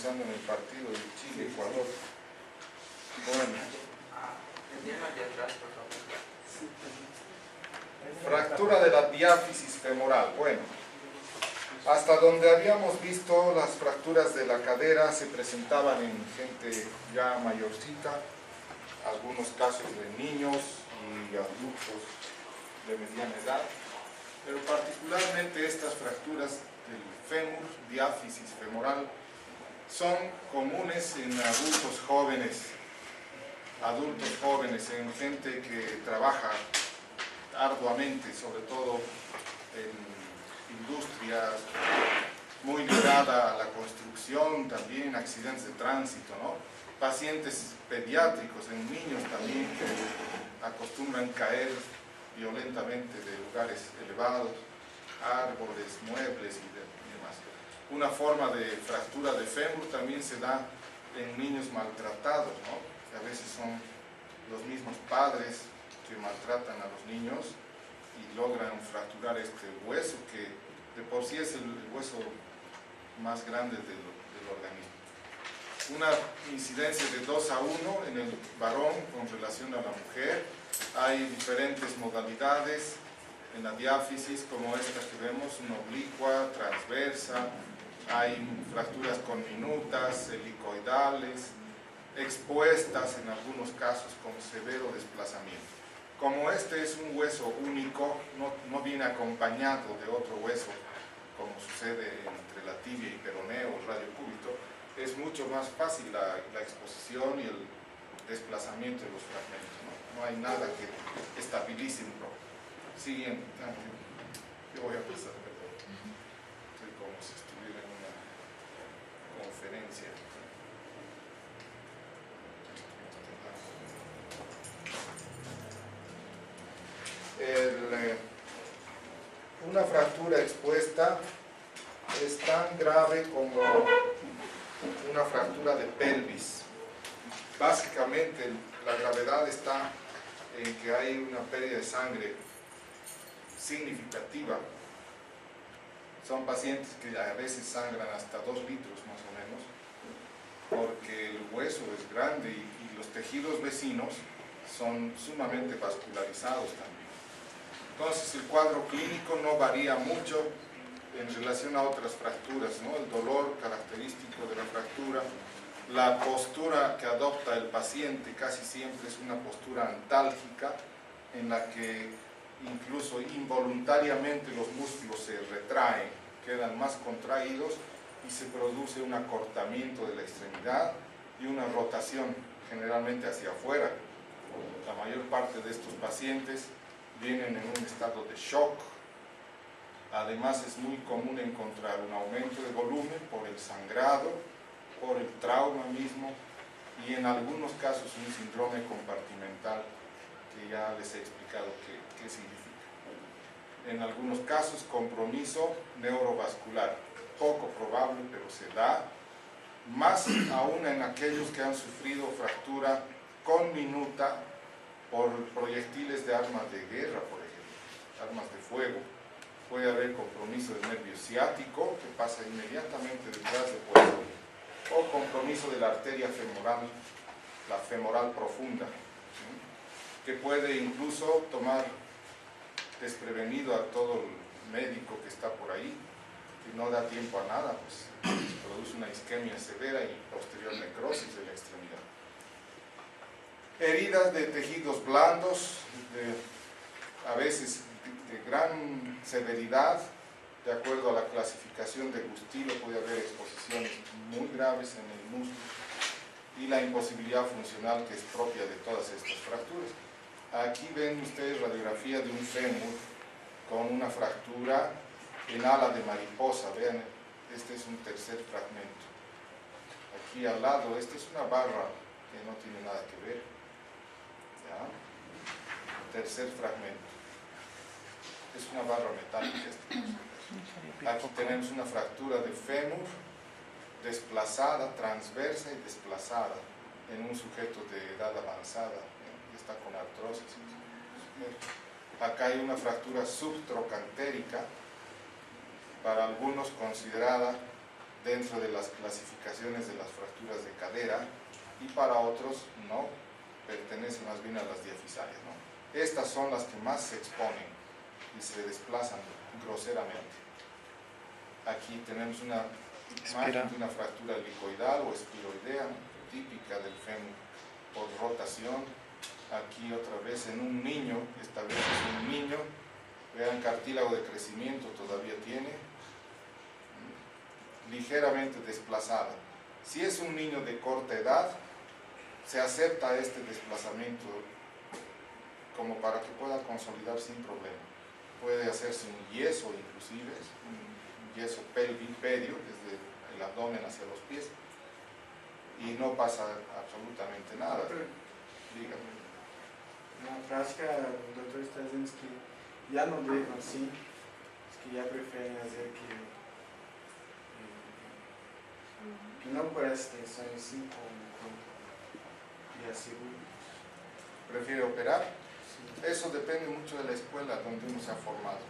pensando en el partido de Chile-Ecuador. Bueno. Fractura de la diáfisis femoral. Bueno, hasta donde habíamos visto, las fracturas de la cadera se presentaban en gente ya mayorcita, algunos casos de niños y adultos de mediana edad, pero particularmente estas fracturas del fémur, diáfisis femoral, son comunes en adultos jóvenes, en gente que trabaja arduamente, sobre todo en industrias, muy ligada a la construcción, también accidentes de tránsito, ¿no? Pacientes pediátricos, en niños también, que acostumbran caer violentamente de lugares elevados, árboles, muebles y demás. Una forma de fractura de fémur también se da en niños maltratados, ¿no? Que a veces son los mismos padres que maltratan a los niños y logran fracturar este hueso, que de por sí es el hueso más grande del organismo. Una incidencia de 2:1 en el varón con relación a la mujer. Hay diferentes modalidades en la diáfisis, como esta que vemos, una oblicua, transversa. Hay fracturas conminutas, helicoidales, expuestas en algunos casos con severo desplazamiento. Como este es un hueso único, no viene acompañado de otro hueso, como sucede entre la tibia y peroneo o radiocúbito, es mucho más fácil la exposición y el desplazamiento de los fragmentos, ¿no? No hay nada que estabilice un poco. Siguiente. Yo voy a pasar, perdón. Estoy como si estuviera en una conferencia. Una fractura expuesta es tan grave como una fractura de pelvis. Básicamente la gravedad está en que hay una pérdida de sangre significativa. Son pacientes que a veces sangran hasta 2 litros más o menos, porque el hueso es grande y los tejidos vecinos son sumamente vascularizados también. Entonces el cuadro clínico no varía mucho en relación a otras fracturas, ¿no? El dolor característico de la fractura, la postura que adopta el paciente casi siempre es una postura antálgica, en la que incluso involuntariamente los músculos se retraen, quedan más contraídos y se produce un acortamiento de la extremidad y una rotación generalmente hacia afuera. La mayor parte de estos pacientes vienen en un estado de shock. Además es muy común encontrar un aumento de volumen por el sangrado, por el trauma mismo y en algunos casos un síndrome compartimental que ya les he explicado qué significa. En algunos casos compromiso neurovascular, poco probable pero se da, más aún en aquellos que han sufrido fractura conminuta por proyectiles de armas de guerra, por ejemplo, armas de fuego. Puede haber compromiso del nervio ciático, que pasa inmediatamente detrás del hueso, o compromiso de la arteria femoral, la femoral profunda, ¿sí? Que puede incluso tomar desprevenido a todo el médico que está por ahí, y no da tiempo a nada, pues produce una isquemia severa y posterior necrosis de la extremidad. Heridas de tejidos blandos, a veces de gran severidad, de acuerdo a la clasificación de Gustilo, puede haber exposiciones muy graves en el músculo y la imposibilidad funcional que es propia de todas estas fracturas. Aquí ven ustedes radiografía de un fémur con una fractura en ala de mariposa. Vean, este es un tercer fragmento. Aquí al lado, esta es una barra que no tiene nada que ver. ¿Ya? Tercer fragmento. Es una barra metálica. Aquí tenemos una fractura de fémur desplazada, transversa y desplazada en un sujeto de edad avanzada, que está con artrosis. Acá hay una fractura subtrocantérica, para algunos considerada dentro de las clasificaciones de las fracturas de cadera, y para otros no, pertenecen más bien a las diafisarias, ¿no? Estas son las que más se exponen y se desplazan groseramente. Aquí tenemos una imagen de una fractura helicoidal o espiroidea, ¿no?, típica del fémur por rotación. Aquí otra vez en un niño, esta vez es un niño, vean, cartílago de crecimiento todavía tiene, ligeramente desplazada. Si es un niño de corta edad, se acepta este desplazamiento como para que pueda consolidar sin problema. Puede hacerse un yeso inclusive, un yeso pelvipedio desde el abdomen hacia los pies, y no pasa absolutamente nada. Dígame. Na prática, o doutor está dizendo que já não devam assim, que já preferem fazer que não por essa tensão assim como e a segunda. ¿Prefiere operar? Sí. Eso depende mucho de la escuela donde uno se ha formado.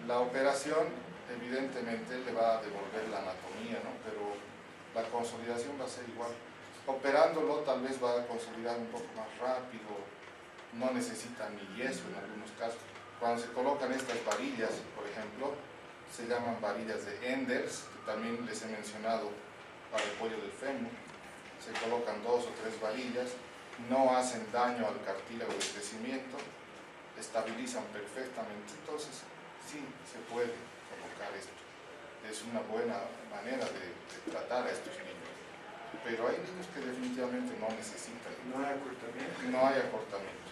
La operación evidentemente le va a devolver la anatomía, ¿no?, pero la consolidación va a ser igual. Operándolo tal vez va a consolidar un poco más rápido, no necesita ni yeso en algunos casos. Cuando se colocan estas varillas, por ejemplo, se llaman varillas de Enders, que también les he mencionado para el cuello del fémur. Se colocan 2 o 3 varillas, no hacen daño al cartílago de crecimiento, estabilizan perfectamente. Entonces sí, se puede colocar esto. Es una buena manera de tratar a estos niños. Pero hay niños que definitivamente no necesitan. No hay acortamiento. No hay acortamiento.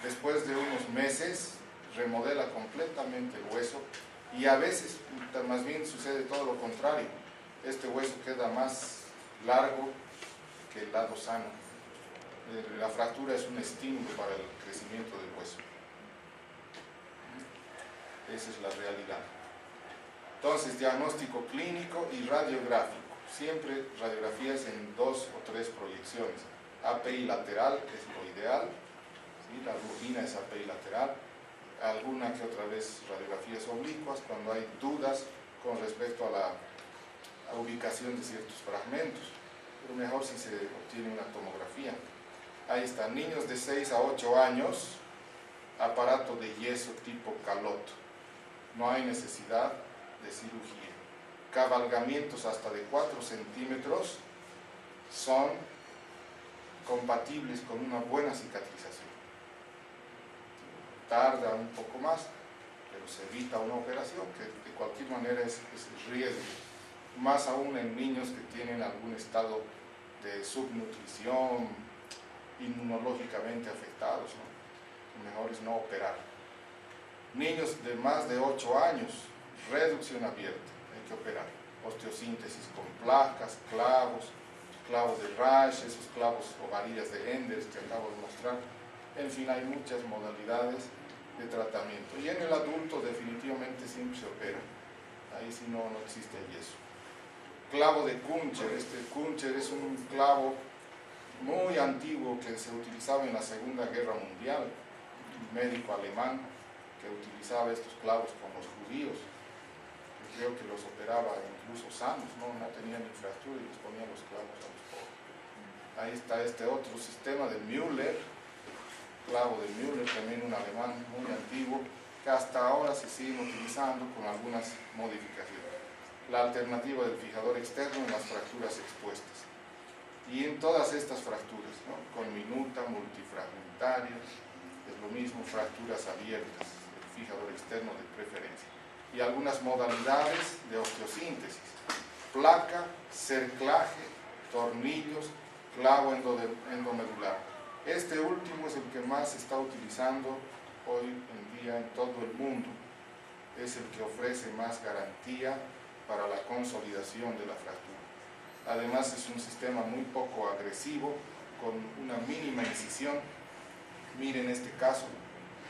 Después de unos meses remodela completamente el hueso, y a veces más bien sucede todo lo contrario. Este hueso queda más largo que el lado sano. La fractura es un estímulo para el crecimiento del hueso. Esa es la realidad. Entonces, diagnóstico clínico y radiográfico. Siempre radiografías en 2 o 3 proyecciones. API lateral es lo ideal, ¿sí? La rugina es API lateral. Alguna que otra vez radiografías oblicuas cuando hay dudas con respecto a la ubicación de ciertos fragmentos. Pero mejor si se obtiene una tomografía. Ahí está, niños de 6 a 8 años, aparato de yeso tipo Calot. No hay necesidad de cirugía. Cabalgamientos hasta de 4 centímetros son compatibles con una buena cicatrización. Tarda un poco más, pero se evita una operación que de cualquier manera es riesgo, más aún en niños que tienen algún estado de subnutrición, inmunológicamente afectados, ¿no? Lo mejor es no operar. Niños de más de 8 años, reducción abierta, hay que operar. Osteosíntesis con placas, clavos de Rasch, esos clavos o varillas de Enders que acabo de mostrar. En fin, hay muchas modalidades de tratamiento. Y en el adulto definitivamente siempre se opera. Ahí sí no existe yeso. Clavo de Kuncher. Este Kuncher es un clavo muy antiguo que se utilizaba en la Segunda Guerra Mundial. Un médico alemán que utilizaba estos clavos con los judíos. Creo que los operaba incluso sanos, no tenían ni fractura y les ponía los clavos a los pobres. Ahí está este otro sistema de Müller, clavo de Müller, también un alemán muy antiguo, que hasta ahora se siguen utilizando con algunas modificaciones. La alternativa del fijador externo en las fracturas expuestas. Y en todas estas fracturas, ¿no?, con minuta, multifragmentaria, es lo mismo, fracturas abiertas, el fijador externo de preferencia. Y algunas modalidades de osteosíntesis, placa, cerclaje, tornillos, clavo endomedular. Este último es el que más se está utilizando hoy en día en todo el mundo. Es el que ofrece más garantía para la consolidación de la fractura. Además es un sistema muy poco agresivo, con una mínima incisión. Miren este caso,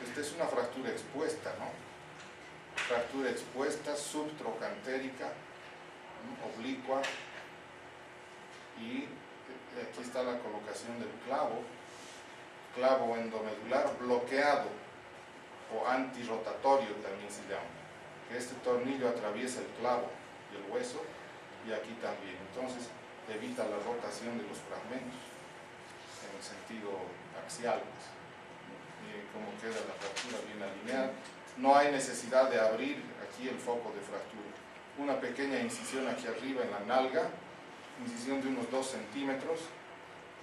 esta es una fractura expuesta, ¿no? Fractura expuesta, subtrocantérica, oblicua, y aquí está la colocación del clavo endomedular bloqueado o antirrotatorio también se llama, que este tornillo atraviesa el clavo y el hueso y aquí también. Entonces evita la rotación de los fragmentos en el sentido axial, pues. Miren cómo queda la fractura bien alineada. No hay necesidad de abrir aquí el foco de fractura. Una pequeña incisión aquí arriba en la nalga, incisión de unos 2 centímetros,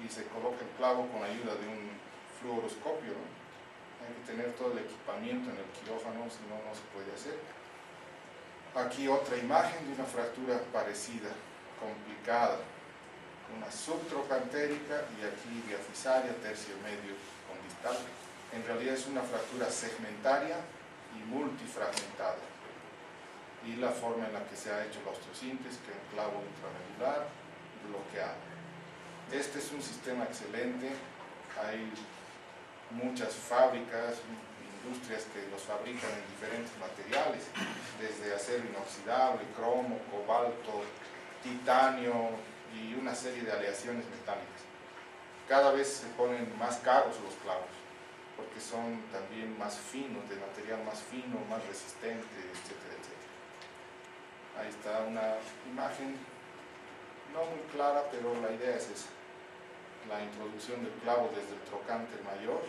y se coloca el clavo con ayuda de un fluoroscopio, ¿no? Hay que tener todo el equipamiento en el quirófano, si no, no se puede hacer. Aquí otra imagen de una fractura parecida, complicada, una subtrocantérica y aquí diafisaria, tercio medio con distal. En realidad es una fractura segmentaria y multifragmentada. Y la forma en la que se ha hecho la osteosíntesis, que es un clavo intramedular bloqueado. Este es un sistema excelente. Hay muchas fábricas, industrias que los fabrican en diferentes materiales, desde acero inoxidable, cromo, cobalto, titanio y una serie de aleaciones metálicas. Cada vez se ponen más caros los clavos, porque son también más finos, de material más fino, más resistente, etcétera, etcétera. Ahí está una imagen, no muy clara, pero la idea es esa. La introducción del clavo desde el trocante mayor.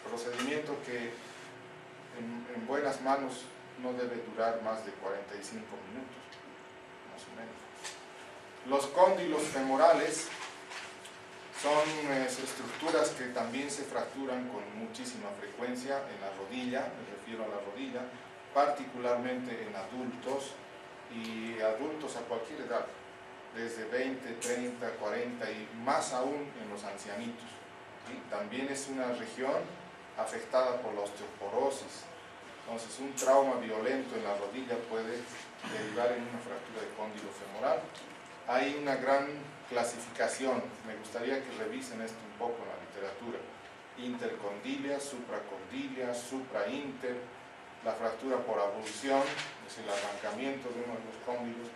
Procedimiento que en buenas manos no debe durar más de 45 minutos, más o menos. Los cóndilos femorales son estructuras que también se fracturan con muchísima frecuencia en la rodilla, me refiero a la rodilla, particularmente en adultos y adultos a cualquier edad, desde 20, 30, 40 y más aún en los ancianitos. ¿Sí? También es una región afectada por la osteoporosis. Entonces un trauma violento en la rodilla puede derivar en una fractura de cóndilo femoral. Hay una gran clasificación, me gustaría que revisen esto un poco en la literatura: intercondilia, supracondilia, suprainter, la fractura por abulsión, es el arrancamiento de uno de los cóndilos,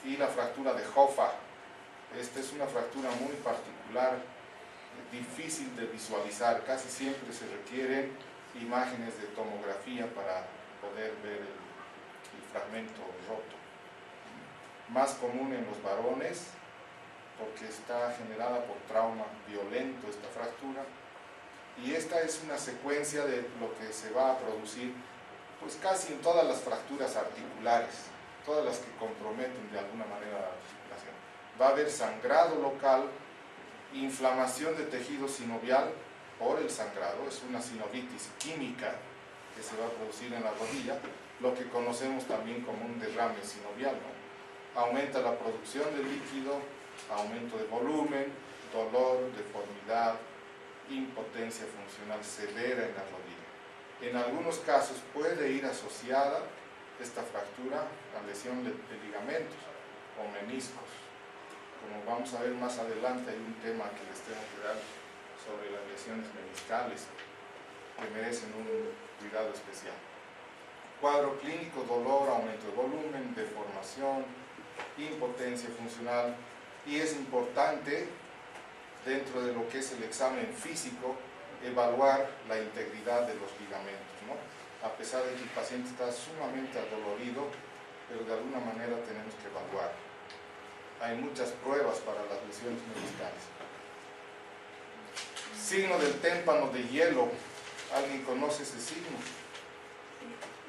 y la fractura de Hoffa. Esta es una fractura muy particular, difícil de visualizar. Casi siempre se requieren imágenes de tomografía para poder ver el fragmento roto. Más común en los varones, porque está generada por trauma violento esta fractura, y esta es una secuencia de lo que se va a producir pues casi en todas las fracturas articulares, todas las que comprometen de alguna manera la articulación. Va a haber sangrado local, inflamación de tejido sinovial por el sangrado, es una sinovitis química que se va a producir en la rodilla, lo que conocemos también como un derrame sinovial, ¿no? Aumenta la producción de líquido, aumento de volumen, dolor, deformidad, impotencia funcional severa en la rodilla. En algunos casos puede ir asociada esta fractura a lesión de ligamentos o meniscos. Como vamos a ver más adelante, hay un tema que les tengo que dar sobre las lesiones meniscales que merecen un cuidado especial. Cuadro clínico: dolor, aumento de volumen, deformación, impotencia funcional, y es importante dentro de lo que es el examen físico evaluar la integridad de los ligamentos, ¿no? A pesar de que el paciente está sumamente adolorido, pero de alguna manera tenemos que evaluar. Hay muchas pruebas para las lesiones meniscales. Signo del témpano de hielo. ¿Alguien conoce ese signo?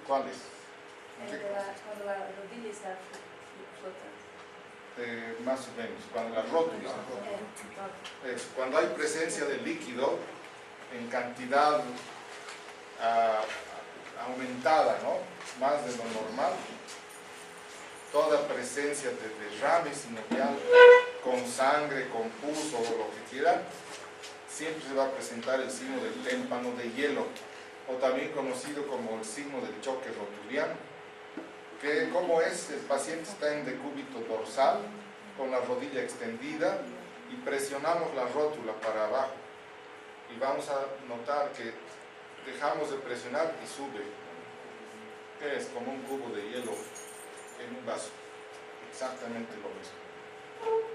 ¿Cuál es? Cuando la rodilla está flotando. Más o menos, cuando la rótula. Es cuando hay presencia de líquido en cantidad aumentada, ¿no? Más de lo normal. Toda presencia de derrame sinovial, con sangre, con pus o lo que quieran, siempre se va a presentar el signo del témpano de hielo, o también conocido como el signo del choque rotuliano. Que como es, el paciente está en decúbito dorsal, con la rodilla extendida, y presionamos la rótula para abajo, y vamos a notar que dejamos de presionar y sube, que es como un cubo de hielo en un vaso, exactamente lo mismo.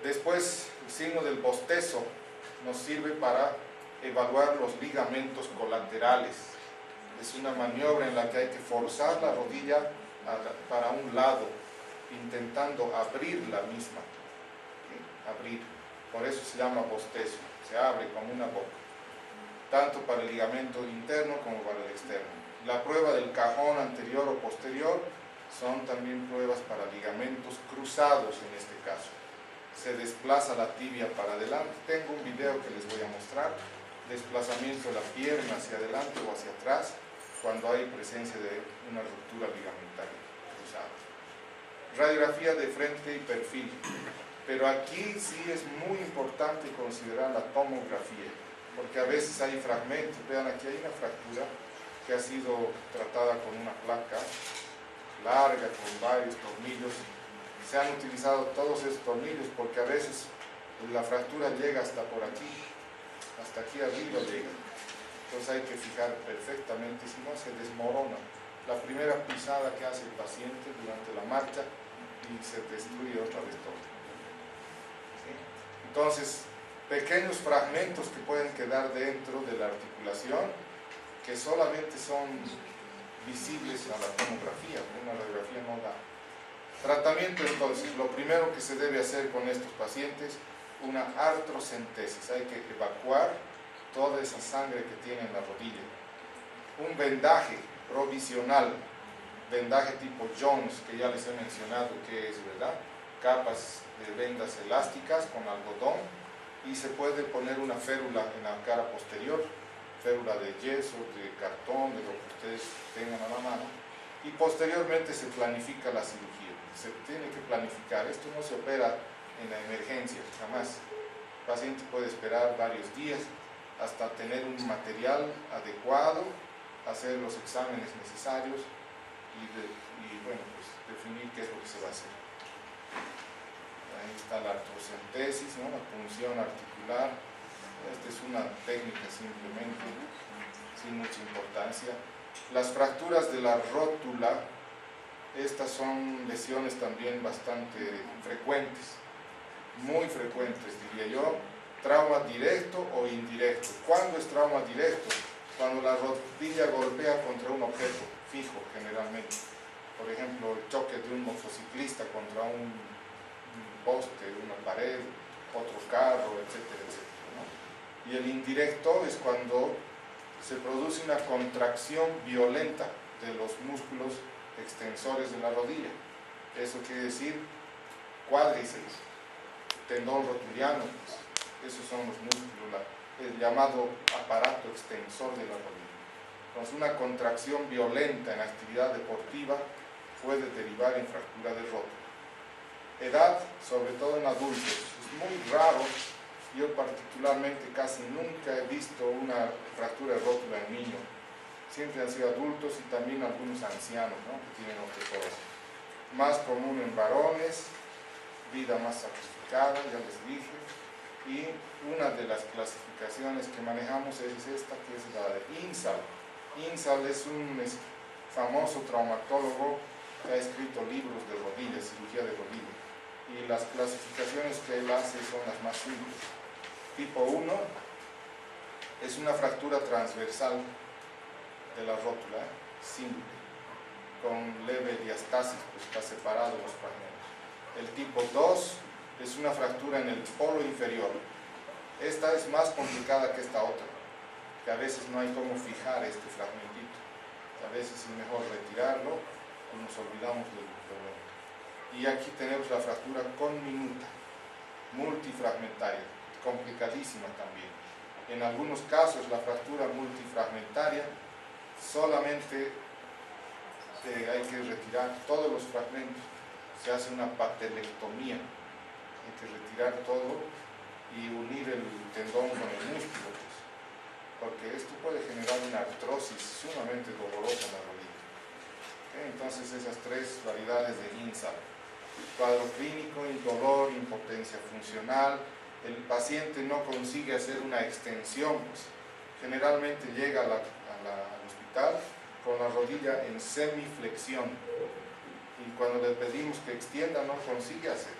Después, el signo del bostezo nos sirve para evaluar los ligamentos colaterales. Es una maniobra en la que hay que forzar la rodilla para un lado, intentando abrir la misma, ¿sí? Abrir, por eso se llama bostezo, se abre como una boca, tanto para el ligamento interno como para el externo. La prueba del cajón anterior o posterior son también pruebas para ligamentos cruzados en este caso. Se desplaza la tibia para adelante, tengo un video que les voy a mostrar, desplazamiento de la pierna hacia adelante o hacia atrás cuando hay presencia de una ruptura ligamentaria cruzada. Radiografía de frente y perfil, pero aquí sí es muy importante considerar la tomografía, porque a veces hay fragmentos. Vean, aquí hay una fractura que ha sido tratada con una placa larga con varios tornillos. Se han utilizado todos esos tornillos porque a veces la fractura llega hasta por aquí, hasta aquí arriba llega. Entonces hay que fijar perfectamente, si no se desmorona la primera pisada que hace el paciente durante la marcha y se destruye otra vez todo. ¿Sí? Entonces, pequeños fragmentos que pueden quedar dentro de la articulación que solamente son visibles a la tomografía, una radiografía no da. Tratamiento, entonces, lo primero que se debe hacer con estos pacientes, una artrocentesis, hay que evacuar toda esa sangre que tiene en la rodilla. Un vendaje provisional, vendaje tipo Jones, que ya les he mencionado que es, ¿verdad? Capas de vendas elásticas con algodón, y se puede poner una férula en la cara posterior, férula de yeso, de cartón, de lo que ustedes tengan a la mano, y posteriormente se planifica la cirugía. Se tiene que planificar, esto no se opera en la emergencia, jamás. El paciente puede esperar varios días hasta tener un material adecuado, hacer los exámenes necesarios y bueno, pues definir qué es lo que se va a hacer. Ahí está la artrocentesis, ¿no? La punción articular. Esta es una técnica simplemente, sin mucha importancia. Las fracturas de la rótula, estas son lesiones también bastante frecuentes, muy frecuentes diría yo. Trauma directo o indirecto. ¿Cuándo es trauma directo? Cuando la rodilla golpea contra un objeto fijo generalmente. Por ejemplo, el choque de un motociclista contra un poste, una pared, otro carro, etcétera, etcétera, ¿no? Y el indirecto es cuando se produce una contracción violenta de los músculos extensores de la rodilla. Eso quiere decir cuádriceps, tendón rotuliano, pues. Esos son los músculos, el llamado aparato extensor de la rodilla. Entonces, una contracción violenta en actividad deportiva puede derivar en fractura de rótula. Edad, sobre todo en adultos, es muy raro. Yo particularmente casi nunca he visto una fractura de rótula en niños. Siempre han sido adultos y también algunos ancianos, ¿no? Que tienen osteoporosis. Más común en varones, vida más sacrificada, ya les dije. Y una de las clasificaciones que manejamos es esta, que es la de INSAL. INSAL es un famoso traumatólogo que ha escrito libros de rodillas, cirugía de rodilla. Y las clasificaciones que él hace son las más simples. Tipo 1 es una fractura transversal de la rótula, simple, con leve diastasis, pues está separado los fragmentos. El tipo 2 es una fractura en el polo inferior. Esta es más complicada que esta otra, que a veces no hay cómo fijar este fragmentito. A veces es mejor retirarlo o nos olvidamos del problema. Y aquí tenemos la fractura conminuta, multifragmentaria, complicadísima también. En algunos casos la fractura multifragmentaria solamente hay que retirar todos los fragmentos, se hace una patelectomía, hay que retirar todo y unir el tendón con el músculo, pues, porque esto puede generar una artrosis sumamente dolorosa en la rodilla. Entonces esas tres variedades de INSAL: cuadro clínico, indolor, impotencia funcional. El paciente no consigue hacer una extensión, pues, generalmente llega al hospital con la rodilla en semiflexión y cuando le pedimos que extienda no consigue hacer,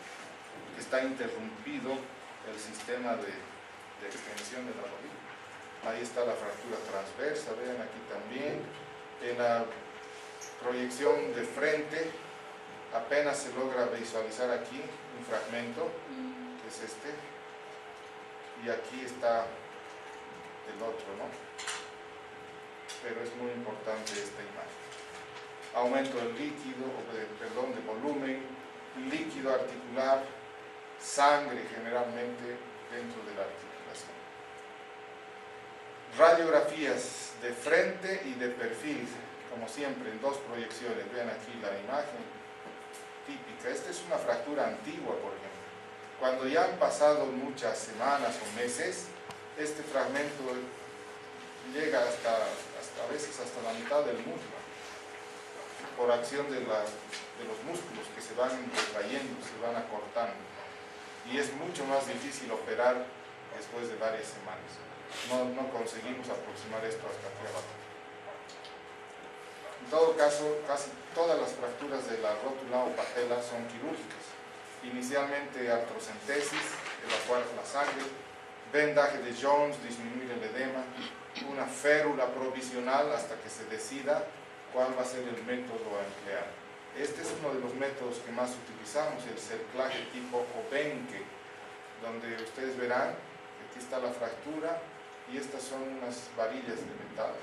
porque está interrumpido el sistema de extensión de la rodilla. Ahí está la fractura transversa, vean aquí también. En la Proyección de frente, apenas se logra visualizar aquí un fragmento, que es este, y aquí está el otro, ¿no? Pero es muy importante esta imagen. Aumento del líquido, de volumen, líquido articular, sangre generalmente dentro de la articulación. Radiografías de frente y de perfil, como siempre en dos proyecciones. Vean aquí la imagen típica. Esta es una fractura antigua, por ejemplo. Cuando ya han pasado muchas semanas o meses, este fragmento llega a veces hasta la mitad del muslo, por acción de los músculos que se van retrayendo, se van acortando. Y es mucho más difícil operar después de varias semanas. No conseguimos aproximar esto hasta aquí abajo. En todo caso, casi todas las fracturas de la rótula o patela son quirúrgicas. Inicialmente artrocentesis, evacuar la sangre, vendaje de Jones, disminuir el edema, una férula provisional hasta que se decida cuál va a ser el método a emplear. Este es uno de los métodos que más utilizamos, el cerclaje tipo Obenke, donde ustedes verán que aquí está la fractura y estas son unas varillas de metal,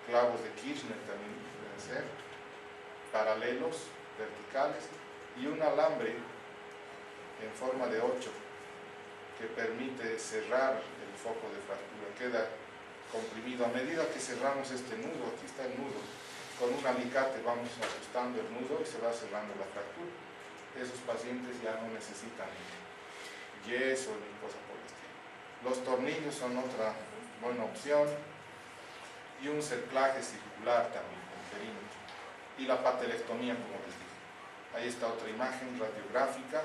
clavos de Kirchner también deben ser, paralelos, verticales, y un alambre en forma de 8 que permite cerrar el foco de fractura. Queda comprimido a medida que cerramos este nudo. Aquí está el nudo, con un alicate vamos ajustando el nudo y se va cerrando la fractura. Esos pacientes ya no necesitan yeso ni cosa por el estilo. Los tornillos son otra buena opción, y un cerclaje circular también con perímetro, y la patelectomía, como les dije. Ahí está otra imagen radiográfica,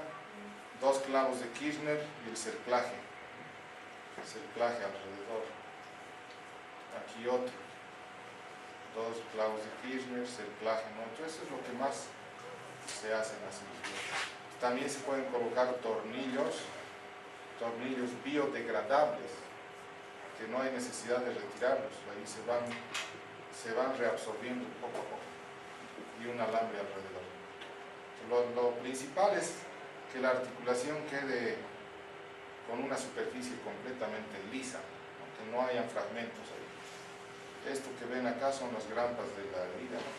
2 clavos de Kirchner y el cerclaje alrededor. Aquí otro, 2 clavos de Kirchner, cerclaje en otro. Eso es lo que más se hace en la cirugía. También se pueden colocar tornillos biodegradables, que no hay necesidad de retirarlos, ahí se van reabsorbiendo poco a poco, y un alambre alrededor. Lo principal es que la articulación quede con una superficie completamente lisa, ¿no? Que no hayan fragmentos ahí. Esto que ven acá son las grampas de la herida, ¿no?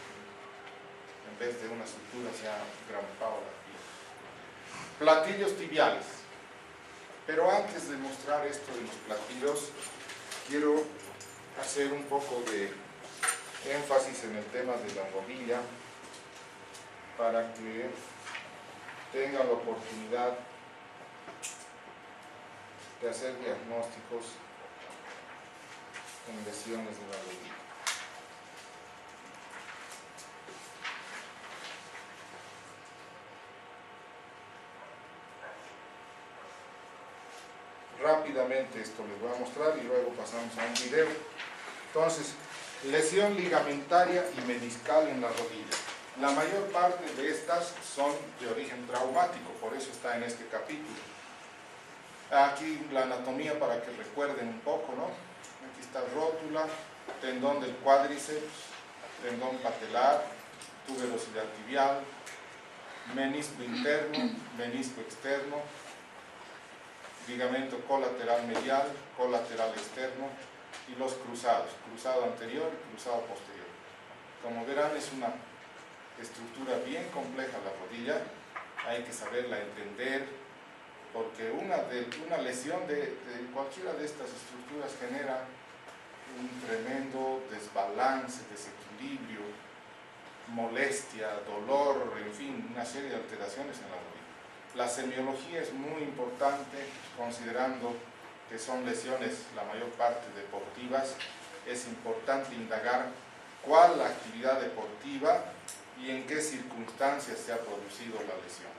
En vez de una sutura se ha grampado la piel. Platillos tibiales. Pero antes de mostrar esto de los platillos, quiero hacer un poco de énfasis en el tema de la rodilla para que tengan la oportunidad de hacer diagnósticos en lesiones de la rodilla. Rápidamente esto les voy a mostrar y luego pasamos a un video. Entonces, lesión ligamentaria y meniscal en la rodilla. La mayor parte de estas son de origen traumático, por eso está en este capítulo. Aquí la anatomía para que recuerden un poco, ¿no? Aquí está rótula, tendón del cuádriceps, tendón patelar, tuberosidad tibial, menisco interno, menisco externo, ligamento colateral medial, colateral externo y los cruzados, cruzado anterior y cruzado posterior. Como verán, es una estructura bien compleja la rodilla, hay que saberla entender, porque una lesión de cualquiera de estas estructuras genera un tremendo desbalance, desequilibrio, molestia, dolor, en fin, una serie de alteraciones en la rodilla. La semiología es muy importante, considerando que son lesiones la mayor parte deportivas. Es importante indagar cuál la actividad deportiva y en qué circunstancias se ha producido la lesión.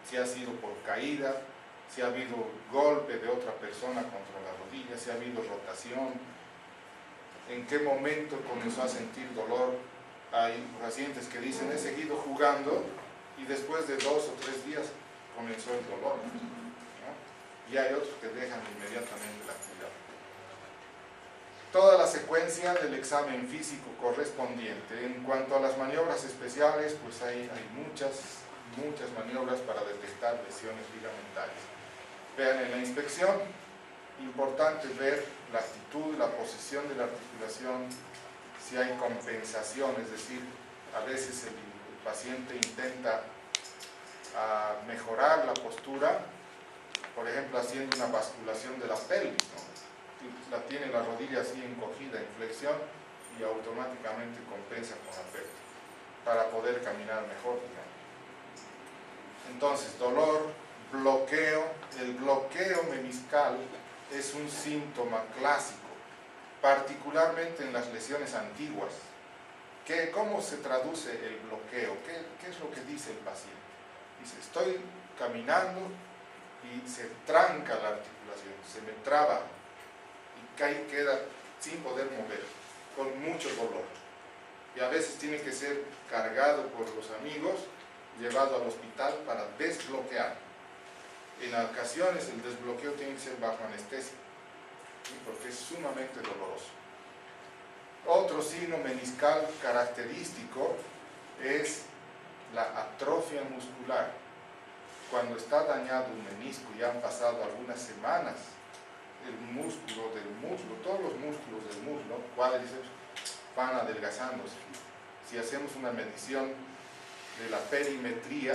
Si ha sido por caída, si ha habido golpe de otra persona contra la rodilla, si ha habido rotación, en qué momento comenzó a sentir dolor. Hay pacientes que dicen, he seguido jugando y después de 2 o 3 días comenzó el dolor, ¿no? Y hay otros que dejan inmediatamente la actividad. toda la secuencia del examen físico correspondiente. En cuanto a las maniobras especiales, pues hay muchas maniobras para detectar lesiones ligamentarias. Vean, en la inspección, importante ver la actitud, la posición de la articulación, si hay compensación, es decir, a veces el paciente intenta mejorar la postura, por ejemplo, haciendo una basculación de la pelvis, ¿no? La tiene la rodilla así encogida en flexión y automáticamente compensa con la pelvis para poder caminar mejor, digamos. Entonces, dolor, bloqueo. El bloqueo meniscal es un síntoma clásico, particularmente en las lesiones antiguas. ¿Cómo se traduce el bloqueo? ¿Qué es lo que dice el paciente? Dice, estoy caminando y se tranca la articulación, se me traba y queda sin poder mover, con mucho dolor. Y a veces tiene que ser cargado por los amigos, llevado al hospital para desbloquear. En ocasiones el desbloqueo tiene que ser bajo anestesia, ¿sí? Porque es sumamente doloroso. Otro signo meniscal característico es la atrofia muscular. Cuando está dañado un menisco y han pasado algunas semanas, el músculo del muslo, todos los músculos del muslo, cuádriceps, van adelgazándose. Si hacemos una medición de la perimetría,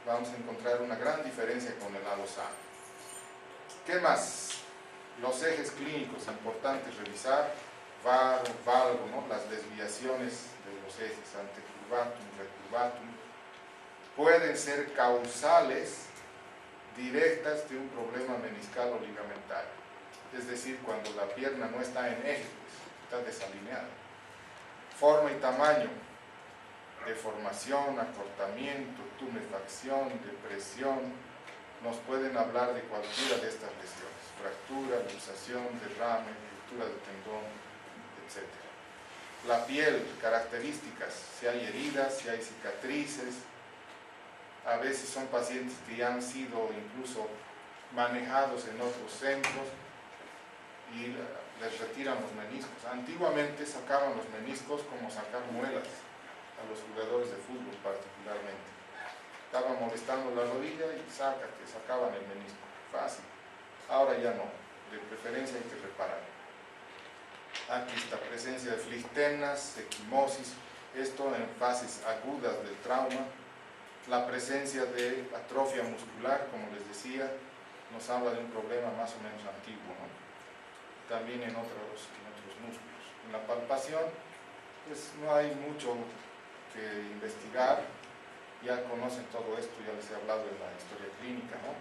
vamos a encontrar una gran diferencia con el lado sano. ¿Qué más? Los ejes clínicos, importantes revisar, valgo, ¿no? Las desviaciones de los ejes, antecurvatum, recurvatum, pueden ser causales directas de un problema meniscal o ligamentario. Es decir, cuando la pierna no está en eje, pues, está desalineada. Forma y tamaño, deformación, acortamiento, tumefacción, depresión, nos pueden hablar de cualquiera de estas lesiones. Fractura, luxación, derrame, ruptura de tendón, etc. La piel, características, si hay heridas, si hay cicatrices. A veces son pacientes que ya han sido incluso manejados en otros centros y les retiran los meniscos. Antiguamente sacaban los meniscos como sacar muelas a los jugadores de fútbol particularmente. Estaba molestando la rodilla y sacaban el menisco. Fácil. Ahora ya no. De preferencia hay que reparar. Aquí está presencia de flictenas, equimosis, esto en fases agudas del trauma. La presencia de atrofia muscular, como les decía, nos habla de un problema más o menos antiguo, ¿no? También en otros músculos. En la palpación, pues no hay mucho que investigar, ya conocen todo esto, ya les he hablado de la historia clínica, ¿no?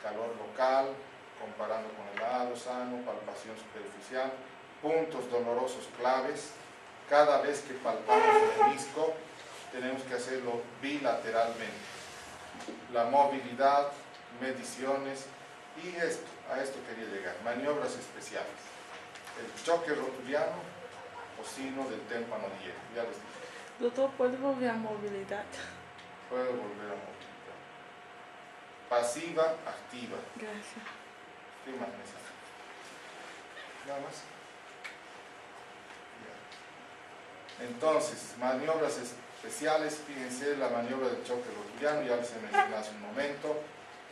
Calor local, comparando con el lado sano, palpación superficial, puntos dolorosos claves. Cada vez que palpamos el menisco, tenemos que hacerlo bilateralmente. La movilidad, mediciones y a esto quería llegar, maniobras especiales. El choque rotuliano o signo del témpano diético, ya les dije. Doctor, ¿puede volver a movilidad? Puedo volver a movilidad. Pasiva, activa. Gracias. ¿Qué más necesito? Nada más. Ya. Entonces, maniobras especiales, fíjense la maniobra del choque rotuliano, ya les he mencionado hace un momento.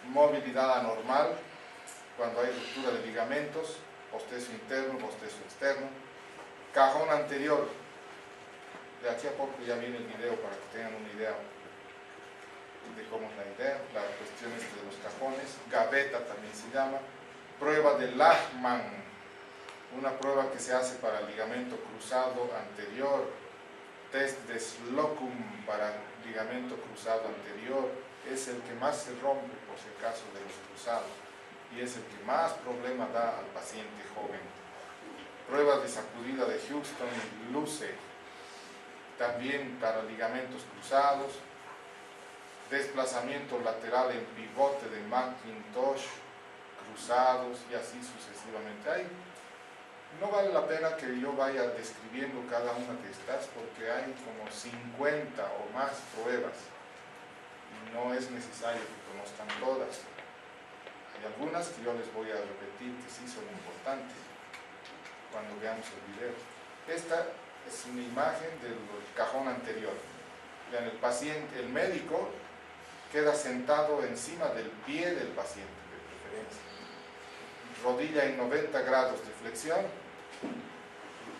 Movilidad anormal, cuando hay ruptura de ligamentos, postecio interno, postecio externo. Cajón anterior, de aquí a poco ya viene el video para que tengan una idea de cómo es la idea, la cuestión es de los cajones. Gaveta también se llama. Prueba de Lachman, una prueba que se hace para el ligamento cruzado anterior. Test de Slocum para ligamento cruzado anterior, es el que más se rompe por si acaso de los cruzados y es el que más problema da al paciente joven. Prueba de sacudida de Houston y Luce, también para ligamentos cruzados. Desplazamiento lateral en pivote de McIntosh, cruzados y así sucesivamente. No vale la pena que yo vaya describiendo cada una de estas porque hay como 50 o más pruebas y no es necesario que conozcan todas. Hay algunas que yo les voy a repetir que sí son importantes. cuando veamos el video. Esta es una imagen del cajón anterior. Vean, el paciente, el médico queda sentado encima del pie del paciente, de preferencia. Rodilla en 90 grados de flexión,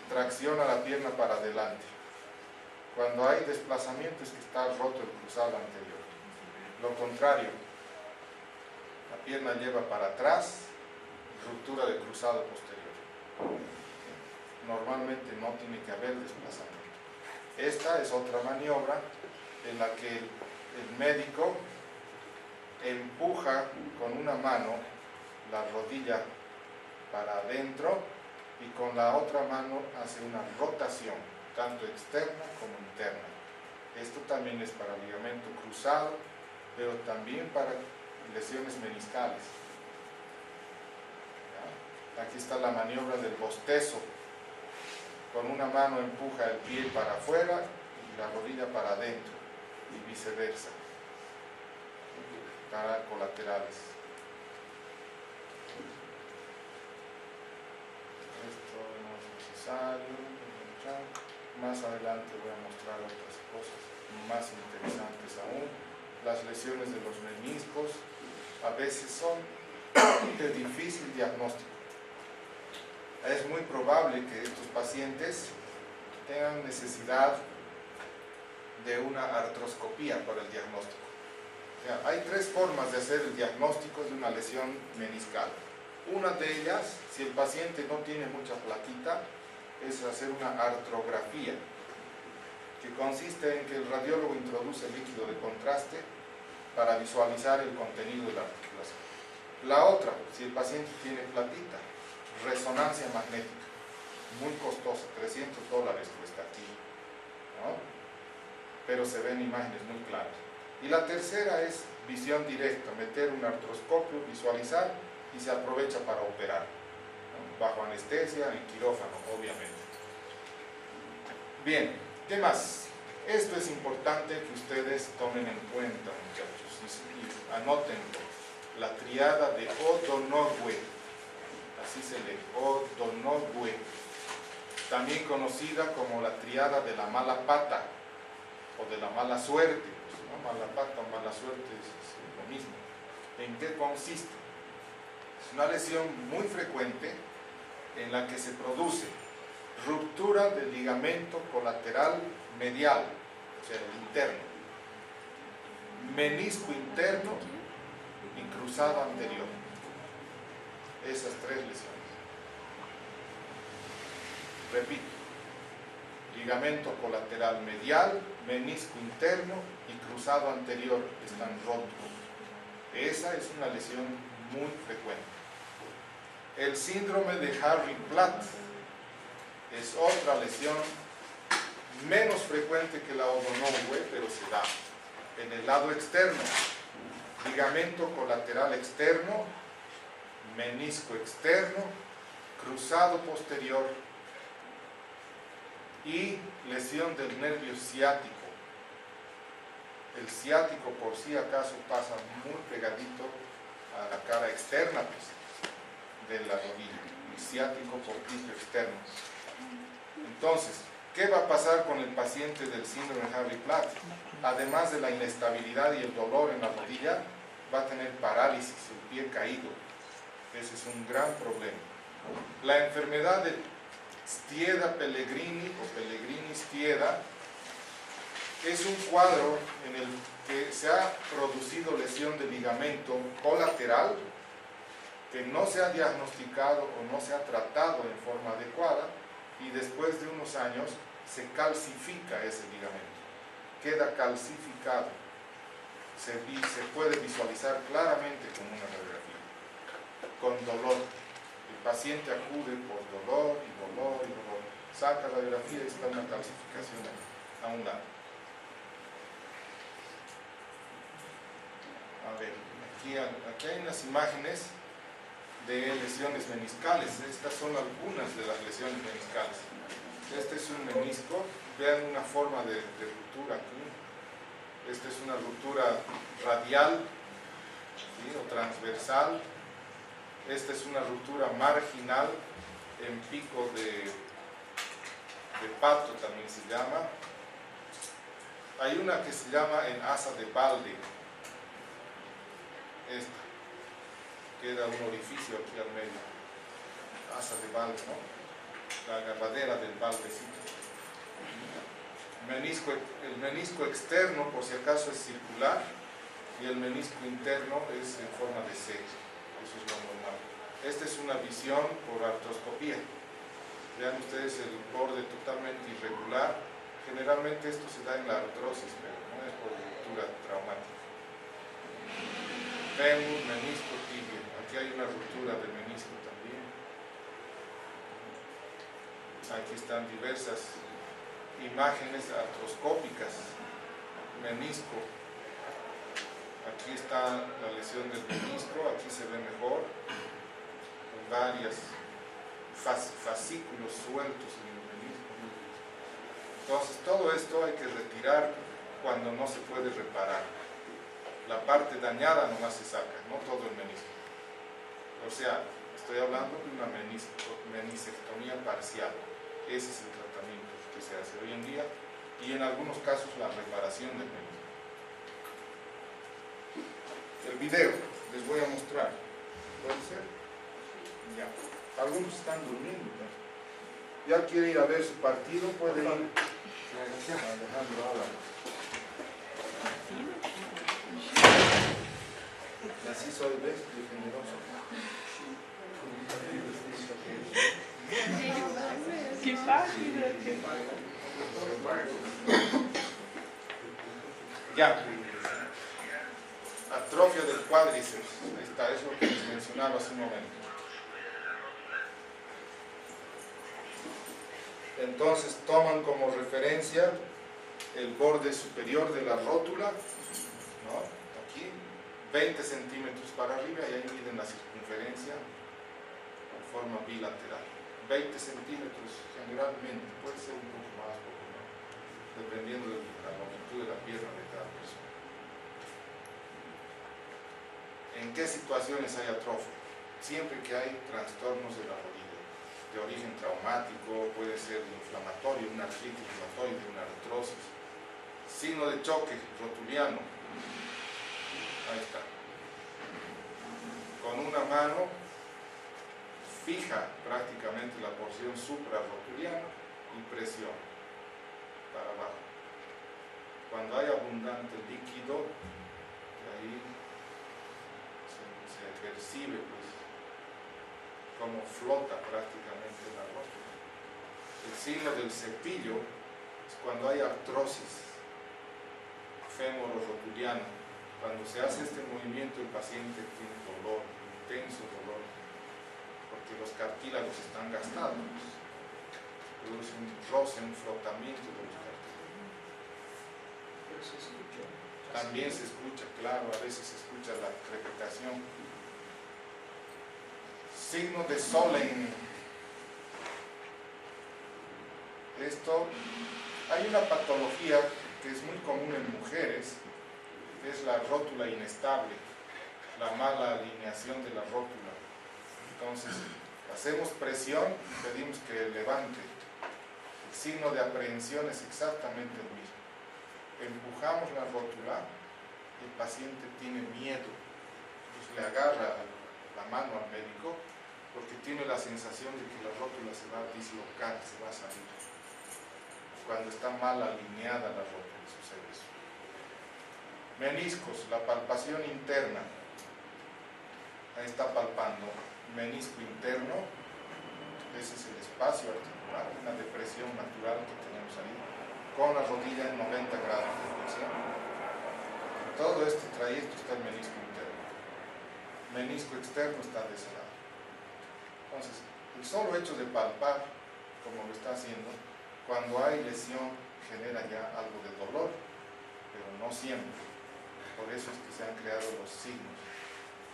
tracciona la pierna para adelante. Cuando hay desplazamiento es que está roto el cruzado anterior. Lo contrario, la pierna lleva para atrás, ruptura de cruzado posterior. Normalmente no tiene que haber desplazamiento. Esta es otra maniobra en la que el médico empuja con una mano la rodilla para adentro y con la otra mano hace una rotación, tanto externa como interna. Esto también es para ligamento cruzado, pero también para lesiones meniscales. ¿Ya? Aquí está la maniobra del bostezo. Con una mano empuja el pie para afuera y la rodilla para adentro, y viceversa, para colaterales. Esto no es necesario. Más adelante voy a mostrar otras cosas más interesantes aún. Las lesiones de los meniscos a veces son de difícil diagnóstico. Es muy probable que estos pacientes tengan necesidad de una artroscopía para el diagnóstico. O sea, hay tres formas de hacer el diagnóstico de una lesión meniscal. Una de ellas, si el paciente no tiene mucha plaquita, es hacer una artrografía, que consiste en que el radiólogo introduce líquido de contraste para visualizar el contenido de la articulación. La otra, si el paciente tiene platita, resonancia magnética, muy costosa, $300 cuesta aquí, ¿no? Pero se ven imágenes muy claras. Y la tercera es visión directa, meter un artroscopio, visualizar y se aprovecha para operar, ¿no? Bajo anestesia, en quirófano, obviamente. Bien, ¿qué más? Esto es importante que ustedes tomen en cuenta, muchachos, y anótenlo. La triada de O'Donoghue, así se lee, O'Donoghue, también conocida como la triada de la mala pata o de la mala suerte. Pues, ¿no? Mala pata o mala suerte es lo mismo. ¿En qué consiste? Es una lesión muy frecuente en la que se produce ruptura del ligamento colateral medial, o sea, el interno, menisco interno y cruzado anterior. Esas tres lesiones. Repito, ligamento colateral medial, menisco interno y cruzado anterior están rotos. Esa es una lesión muy frecuente. El síndrome de Harry-Platt es otra lesión menos frecuente que la O'Donoghue, pero se da en el lado externo. Ligamento colateral externo, menisco externo, cruzado posterior y lesión del nervio ciático. El ciático por si acaso pasa muy pegadito a la cara externa de la rodilla, el ciático por tipo externo. Entonces, ¿qué va a pasar con el paciente del síndrome de Harry-Platt? Además de la inestabilidad y el dolor en la rodilla, va a tener parálisis, el pie caído. Ese es un gran problema. La enfermedad de Stieda-Pellegrini o Pellegrini-Stieda es un cuadro en el que se ha producido lesión de ligamento colateral que no se ha diagnosticado o no se ha tratado en forma adecuada, y después de unos años se calcifica ese ligamento, queda calcificado, se puede visualizar claramente con una radiografía, con dolor. El paciente acude por dolor y dolor y dolor, saca la radiografía y está una calcificación a un lado. A ver, aquí hay unas imágenes de lesiones meniscales. Estas son algunas de las lesiones meniscales. Este es un menisco, vean una forma de ruptura aquí. Esta es una ruptura radial, ¿sí? O transversal. Esta es una ruptura marginal en pico de pato también se llama. Hay una que se llama en asa de balde. Esta. Queda un orificio aquí al medio. Asa de balde, ¿no? La agarradera del baldecito. El menisco externo, por si acaso, es circular, y el menisco interno es en forma de C. Eso es lo normal. Esta es una visión por artroscopía. Vean ustedes el borde totalmente irregular. Generalmente esto se da en la artrosis, pero no es por ruptura traumática. Fémur, menisco, tibia. Aquí hay una ruptura de menisco también. Aquí están diversas imágenes artroscópicas. Menisco. Aquí está la lesión del menisco, aquí se ve mejor. Varias fascículos sueltos en el menisco. Entonces todo esto hay que retirar cuando no se puede reparar. La parte dañada nomás se saca, no todo el menisco. O sea, estoy hablando de una meniscectomía parcial. Ese es el tratamiento que se hace hoy en día, y en algunos casos la reparación del menisco. El video les voy a mostrar. ¿Puede ser? Ya. Algunos están durmiendo, ¿no? Ya quiere ir a ver su partido, puede ir. Alejandro, habla. Y así soy, ¿ves? De generoso. Qué fácil. Ya. Atrofia del cuádriceps. Ahí está, es lo que les mencionaba hace un momento. Entonces toman como referencia el borde superior de la rótula, ¿no? Aquí, 20 centímetros para arriba, y ahí miden la circunferencia en forma bilateral. 20 centímetros generalmente, puede ser un poco más, poco menos, dependiendo de la longitud de la pierna de cada persona. ¿En qué situaciones hay atrofia? Siempre que hay trastornos de la rodilla, de origen traumático, puede ser inflamatorio, una artritis reumatoide, una artrosis. Signo de choque rotuliano. Ahí está. Con una mano fija prácticamente la porción suprarrotuliana y presión para abajo. Cuando hay abundante líquido, ahí se percibe pues como flota prácticamente la rótula. El signo del cepillo es cuando hay artrosis femoro-rotuliana. Cuando se hace este movimiento, el paciente tiene dolor, intenso dolor, porque los cartílagos están gastados. Produce un roce, un frotamiento de los cartílagos. Pero se escucha. También se escucha, claro, a veces se escucha la crepitación. Signo de Solem. Esto, hay una patología que es muy común en mujeres, que es la rótula inestable, la mala alineación de la rótula. Entonces, hacemos presión y pedimos que levante. El signo de aprehensión es exactamente el mismo. Empujamos la rótula y el paciente tiene miedo. Entonces le agarra la mano al médico porque tiene la sensación de que la rótula se va a dislocar, se va a salir. Cuando está mal alineada la rótula sucede eso. Meniscos, la palpación interna. Ahí está palpando. Menisco interno, ese es el espacio articular, una depresión natural que tenemos ahí, con la rodilla en 90 grados de flexión. En todo este trayecto está el menisco interno. Menisco externo está de ese lado. Entonces, el solo hecho de palpar, como lo está haciendo, cuando hay lesión genera ya algo de dolor, pero no siempre. Por eso es que se han creado los signos.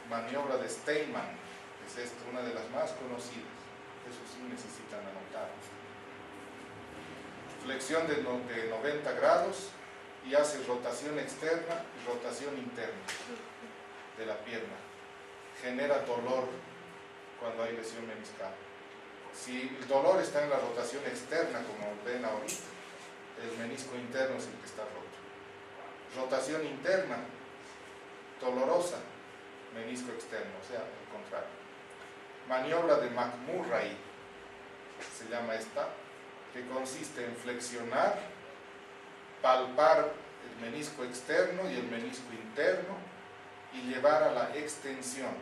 Maniobra de Steinman es esta, una de las más conocidas. Eso sí necesitan anotar. Flexión de 90 grados y hace rotación externa y rotación interna de la pierna. Genera dolor cuando hay lesión meniscal. Si el dolor está en la rotación externa, como ven ahorita, el menisco interno es el que está roto. Rotación interna, dolorosa, menisco externo, o sea, el contrario. Maniobra de McMurray, se llama esta, que consiste en flexionar, palpar el menisco externo y el menisco interno y llevar a la extensión.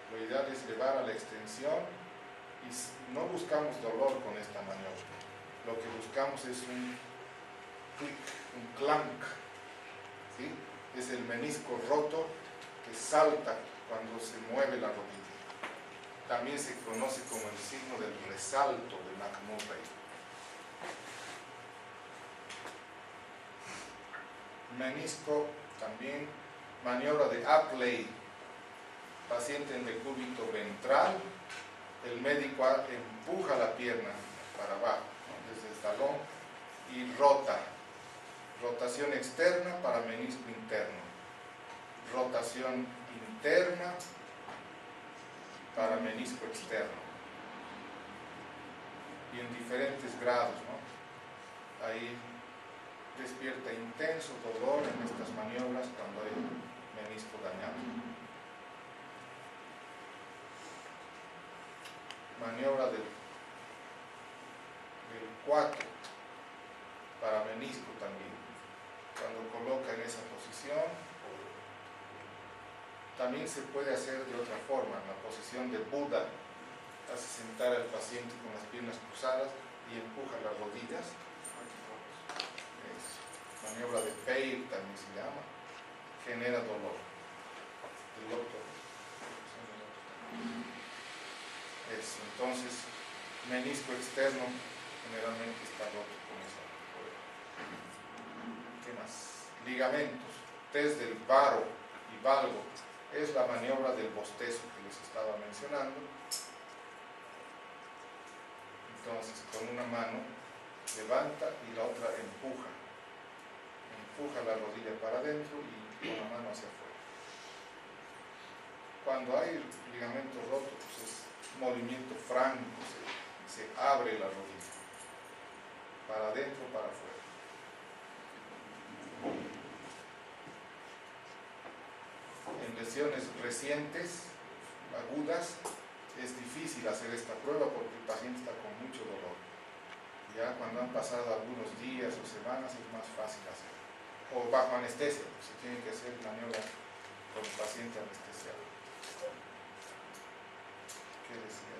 Lo ideal es llevar a la extensión y no buscamos dolor con esta maniobra. Lo que buscamos es un clic, un clank, ¿sí? Es el menisco roto que salta cuando se mueve la rodilla. También se conoce como el signo del resalto de McMurray. Menisco también, maniobra de Apley, paciente en decúbito ventral, el médico empuja la pierna para abajo, ¿no? Desde el talón y rota. Rotación externa para menisco interno, rotación interna para menisco externo, y en diferentes grados, ¿no? Ahí despierta intenso dolor en estas maniobras cuando hay menisco dañado. Maniobra del 4 para menisco también. Cuando coloca en esa posición, también se puede hacer de otra forma, en la posición de Buda. Hace sentar al paciente con las piernas cruzadas y empuja las rodillas. Maniobra de Peir también se llama. Genera dolor. El otro. Eso. Entonces, menisco externo generalmente está roto con esa prueba. ¿Qué más? Ligamentos. Test del varo y valgo. Es la maniobra del bostezo que les estaba mencionando. Entonces, con una mano levanta y la otra empuja. Empuja la rodilla para adentro y con la mano hacia afuera. Cuando hay ligamento roto, pues es movimiento franco, se abre la rodilla. Para adentro, para afuera. En lesiones recientes, agudas, es difícil hacer esta prueba porque el paciente está con mucho dolor. Ya cuando han pasado algunos días o semanas es más fácil hacer. O bajo anestesia, pues se tiene que hacer maniobra con el paciente anestesiado. ¿Qué decía?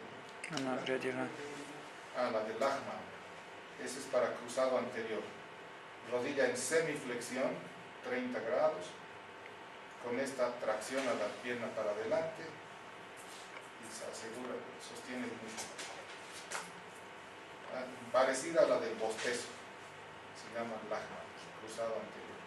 La de Lachman. Esa es para cruzado anterior. Rodilla en semiflexión, 30 grados. Con esta tracción a la pierna para adelante y se asegura que sostiene el músculo. Parecida a la del bostezo, se llama Lachman, cruzado anterior.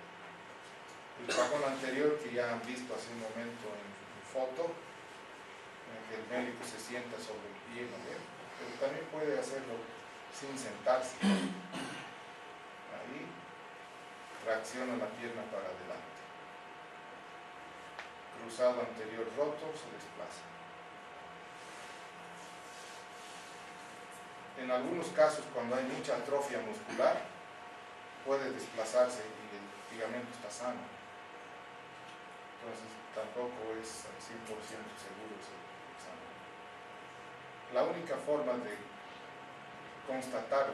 El cajón anterior que ya han visto hace un momento en foto, en que el médico se sienta sobre el pie, ¿no? Pero también puede hacerlo sin sentarse. Ahí tracciona la pierna para adelante. Cruzado anterior roto, se desplaza. En algunos casos, cuando hay mucha atrofia muscular, puede desplazarse y el ligamento está sano. Entonces, tampoco es al 100% seguro ese examen. La única forma de constatar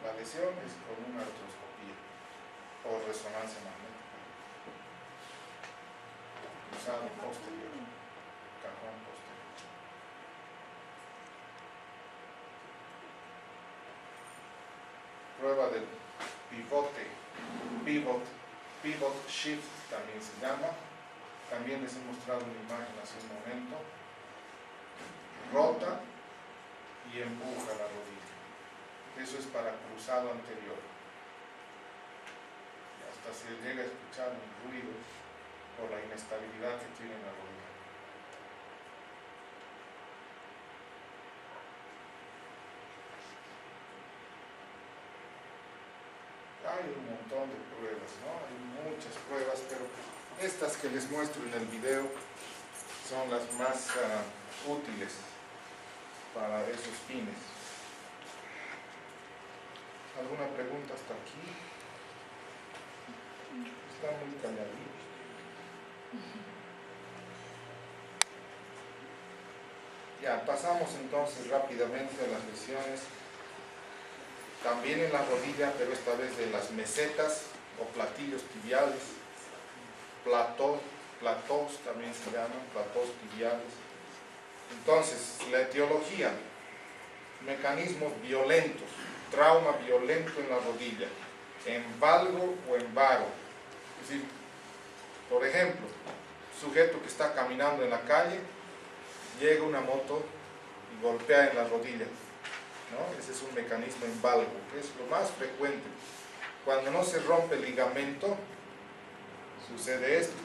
la lesión es con una artroscopía o resonancia magnética. Cruzado posterior, cajón posterior. Prueba del pivote, pivot shift también se llama. También les he mostrado una imagen hace un momento. Rota y empuja la rodilla. Eso es para cruzado anterior. Y hasta se llega a escuchar un ruido por la inestabilidad que tiene la rodilla. Hay un montón de pruebas, ¿no? Hay muchas pruebas, pero estas que les muestro en el video son las más útiles para esos fines. ¿Alguna pregunta hasta aquí? Está muy calladito. Ya, pasamos entonces rápidamente a las lesiones, también en la rodilla, pero esta vez de las mesetas o platillos tibiales, platós también se llaman, platós tibiales. Entonces, la etiología, mecanismos violentos, trauma violento en la rodilla, en valgo o en varo. Es decir, por ejemplo, sujeto que está caminando en la calle, llega una moto y golpea en la rodilla, ¿no? Ese es un mecanismo en valgo, que es lo más frecuente. Cuando no se rompe el ligamento, sucede esto.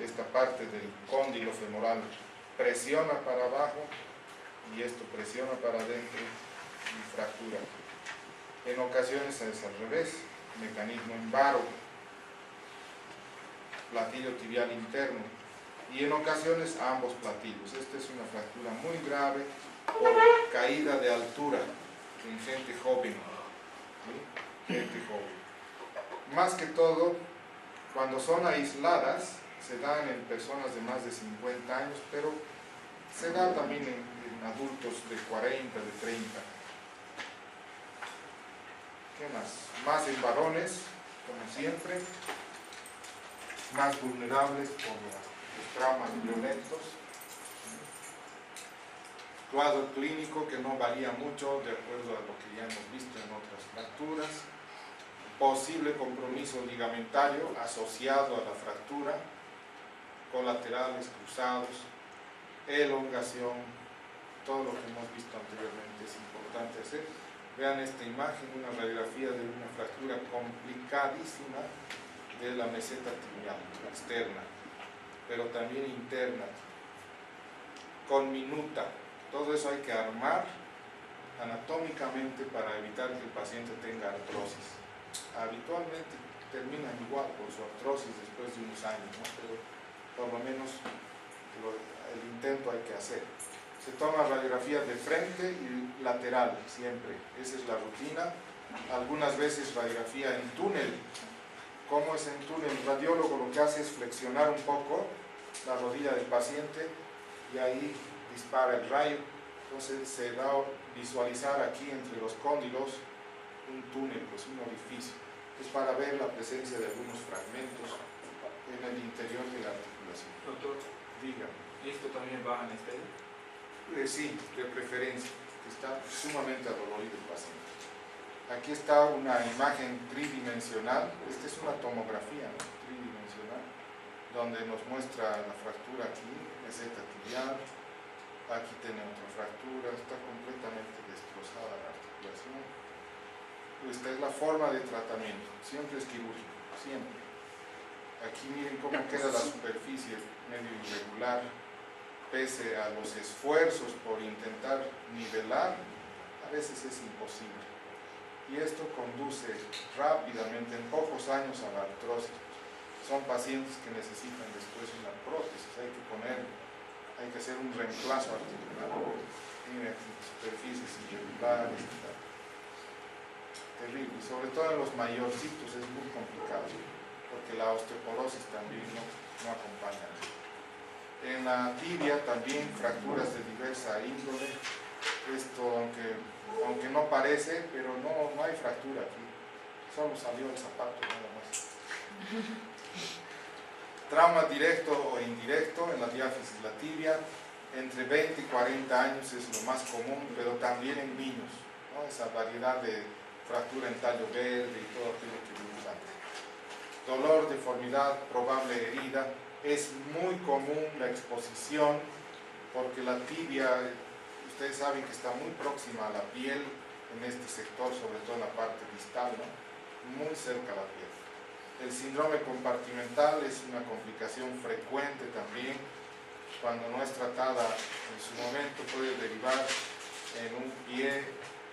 Esta parte del cóndilo femoral presiona para abajo y esto presiona para adentro y fractura. En ocasiones es al revés, mecanismo en varo, platillo tibial interno, y en ocasiones ambos platillos. Esta es una fractura muy grave por caída de altura en gente joven, ¿sí? Gente joven. Más que todo, cuando son aisladas, se dan en personas de más de 50 años, pero se da también en adultos de 40, de 30. ¿Qué más? Más en varones, como siempre, más vulnerables por los traumas violentos. Cuadro clínico que no varía mucho de acuerdo a lo que ya hemos visto en otras fracturas. Posible compromiso ligamentario asociado a la fractura, colaterales cruzados, elongación, todo lo que hemos visto anteriormente es importante hacer. Vean esta imagen, una radiografía de una fractura complicadísima de la meseta tibial externa, pero también interna, con minuta. Todo eso hay que armar anatómicamente para evitar que el paciente tenga artrosis. Habitualmente terminan igual por su artrosis después de unos años, ¿no? Pero por lo menos el intento hay que hacer. Se toma radiografías de frente y lateral siempre, esa es la rutina. Algunas veces radiografía en túnel. ¿Cómo es en túnel? El radiólogo lo que hace es flexionar un poco la rodilla del paciente y ahí dispara el rayo. Entonces se va a visualizar aquí entre los cóndilos un túnel, pues un orificio. Es para ver la presencia de algunos fragmentos en el interior de la articulación. Doctor, Dígame. ¿esto también baja anestesia? Sí, de preferencia. Está sumamente adolorido el paciente. Aquí está una imagen tridimensional. Esta es una tomografía, ¿no? Tridimensional, donde nos muestra la fractura aquí, meseta tibial. Aquí tiene otra fractura, está completamente destrozada la articulación. Esta es la forma de tratamiento, siempre es quirúrgico, siempre. Aquí miren cómo queda la superficie medio irregular, pese a los esfuerzos por intentar nivelar, a veces es imposible. Y esto conduce rápidamente, en pocos años, a la artrosis. Son pacientes que necesitan después una prótesis, hay que hacer un reemplazo articular. Miren aquí, superficies irregulares y tal. Terrible, sobre todo en los mayorcitos es muy complicado, porque la osteoporosis también no acompaña. En la tibia también fracturas de diversa índole. Esto, aunque no parece, pero no hay fractura aquí, solo salió el zapato nada más. Trauma directo o indirecto en la diáfisis de la tibia, entre 20 y 40 años es lo más común, pero también en niños, ¿no? Esa variedad de fractura en tallo verde y todo aquello que vimos antes. Dolor, deformidad, probable herida. Es muy común la exposición porque la tibia, ustedes saben que está muy próxima a la piel en este sector, sobre todo en la parte distal, ¿no? Muy cerca a la piel. El síndrome compartimental es una complicación frecuente también. Cuando no es tratada en su momento puede derivar en un pie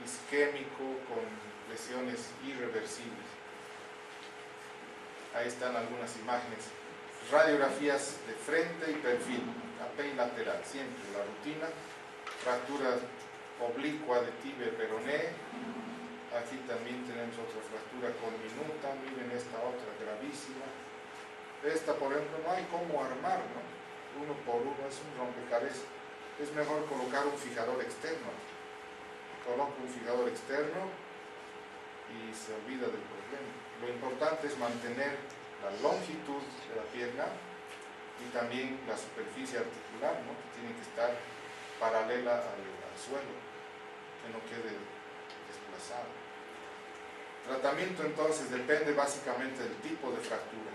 isquémico con lesiones irreversibles. Ahí están algunas imágenes, radiografías de frente y perfil. apilateral, siempre la rutina. Fractura oblicua de tibia y peroné. Aquí también tenemos otra fractura conminuta, miren esta otra gravísima. Esta, por ejemplo, no hay cómo armar, ¿no? Uno por uno, es un rompecabezas. Es mejor colocar un fijador externo. Coloca un fijador externo y se olvida del problema. Lo importante es mantener la longitud de la pierna y también la superficie articular, ¿no? Que tiene que estar paralela al suelo, que no quede desplazado. Tratamiento entonces depende básicamente del tipo de fractura.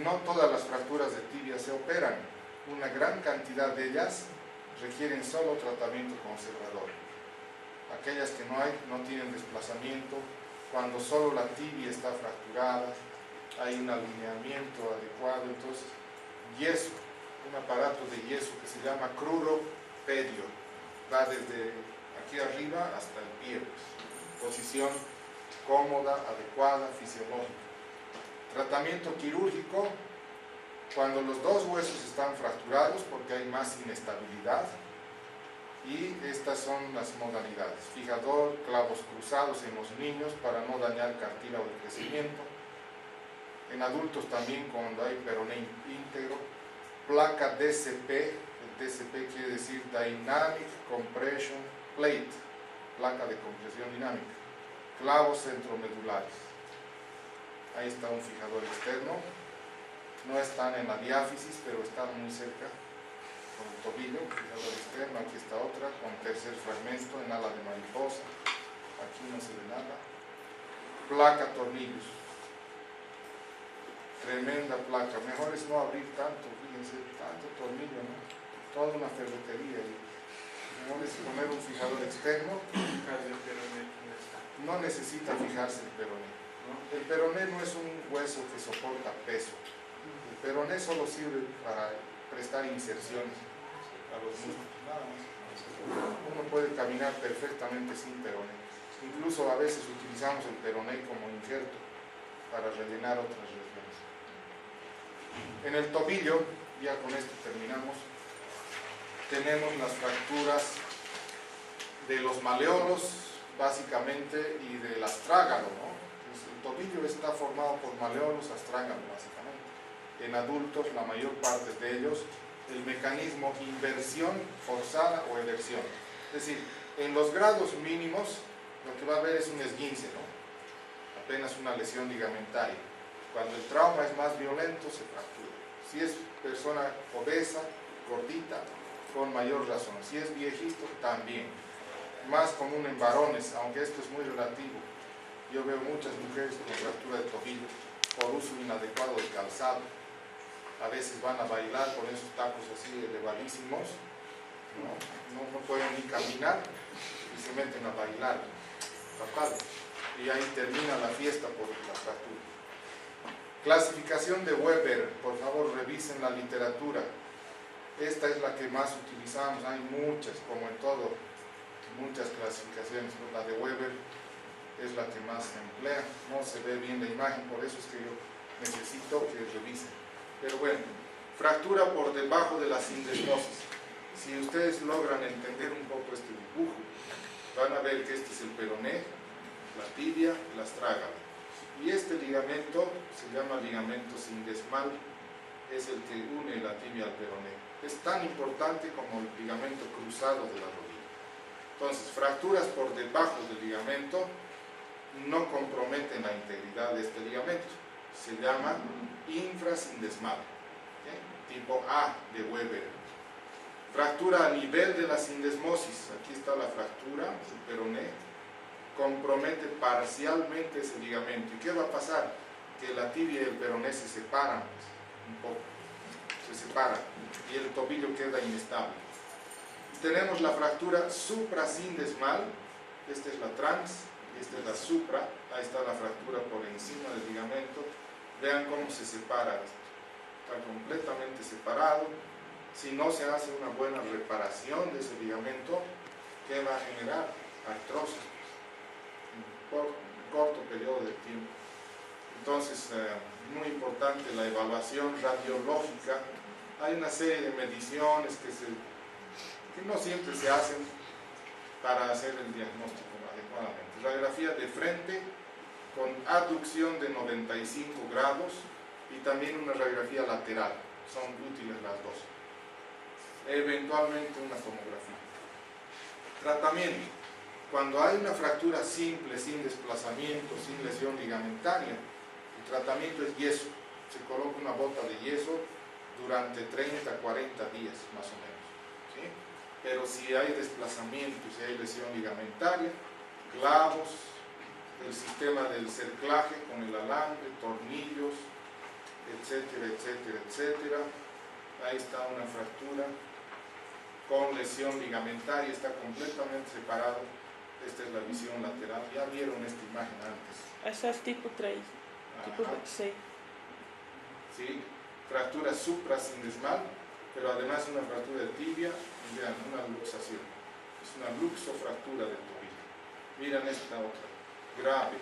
No todas las fracturas de tibia se operan. Una gran cantidad de ellas requieren solo tratamiento conservador. Aquellas que no tienen desplazamiento, cuando solo la tibia está fracturada, hay un alineamiento adecuado, entonces yeso, un aparato de yeso que se llama cruropedio, va desde aquí arriba hasta el pie, posición cómoda, adecuada, fisiológica. Tratamiento quirúrgico, cuando los dos huesos están fracturados porque hay más inestabilidad, y estas son las modalidades: fijador, clavos cruzados en los niños para no dañar cartílago de crecimiento, en adultos también cuando hay peroné íntegro, placa DCP, el DCP quiere decir Dynamic Compression Plate, placa de compresión dinámica, clavos centromedulares. Ahí está un fijador externo, no están en la diáfisis, pero están muy cerca, con el tobillo, fijador externo. Aquí está otra, con tercer fragmento en ala de mariposa, aquí no se ve nada. Placa tornillos, tremenda placa, mejor es no abrir tanto, fíjense, tanto tornillo, ¿no? Toda una ferretería. Mejor es poner un fijador externo. No necesita fijarse el peroné. El peroné no es un hueso que soporta peso. El peroné solo sirve para prestar inserciones a los músculos, nada más. Uno puede caminar perfectamente sin peroné. Incluso a veces utilizamos el peroné como injerto para rellenar otras regiones. En el tobillo, ya con esto terminamos, tenemos las fracturas de los maleolos básicamente y del astrágalo, ¿no? Pues el tobillo está formado por maleolos, astrágalo básicamente. En adultos, la mayor parte de ellos, el mecanismo inversión forzada o eversión. Es decir, en los grados mínimos lo que va a haber es un esguince, ¿no? Apenas una lesión ligamentaria. Cuando el trauma es más violento, se fractura. Si es persona obesa, gordita, con mayor razón. Si es viejito, también. Más común en varones, aunque esto es muy relativo. Yo veo muchas mujeres con fractura de tobillo por uso inadecuado del calzado. A veces van a bailar con esos tacos así elevadísimos, no pueden ni caminar y se meten a bailar. Fatal. Y ahí termina la fiesta por la fractura. Clasificación de Weber, por favor revisen la literatura. Esta es la que más utilizamos, hay muchas, como en todo, muchas clasificaciones, pero la de Weber es la que más se emplea. No se ve bien la imagen, por eso es que yo necesito que revisen. Pero bueno, fractura por debajo de la sindesmosis. Si ustedes logran entender un poco este dibujo, van a ver que este es el peroné, la tibia, el astrágalo. Y este ligamento se llama ligamento sindesmal, es el que une la tibia al peroné. Es tan importante como el ligamento cruzado de la rodilla. Entonces, fracturas por debajo del ligamento no comprometen la integridad de este ligamento. Se llama infrasindesmal, ¿okay? Tipo A de Weber. Fractura a nivel de la sindesmosis. Aquí está la fractura del peroné. Compromete parcialmente ese ligamento. ¿Y qué va a pasar? Que la tibia y el peroné se separan un poco. Se separan y el tobillo queda inestable. Tenemos la fractura suprasindesmal. Esta es la trans, esta es la supra. Ahí está la fractura por encima del ligamento. Vean cómo se separa esto. Está completamente separado. Si no se hace una buena reparación de ese ligamento, ¿qué va a generar? Artrosis en un corto periodo de tiempo. Entonces, muy importante la evaluación radiológica Hay una serie de mediciones que no siempre se hacen para hacer el diagnóstico adecuadamente. Radiografía de frente con aducción de 95 grados y también una radiografía lateral, son útiles las dos. Eventualmente una tomografía. Tratamiento. Cuando hay una fractura simple, sin desplazamiento, sin lesión ligamentaria, el tratamiento es yeso. Se coloca una bota de yeso durante 30 a 40 días más o menos, ¿sí? Pero si hay desplazamiento, si hay lesión ligamentaria, clavos, el sistema del cerclaje con el alambre, tornillos, etcétera, etcétera, etcétera. Ahí está una fractura con lesión ligamentaria, está completamente separado. Esta es la visión lateral, ya vieron esta imagen antes. Esa es tipo 3, tipo Ajá. C. ¿Sí? Fractura suprasindesmal, pero además una fractura de tibia, y vean, una luxación. Es una luxofractura del tobillo. Miren esta otra, grave.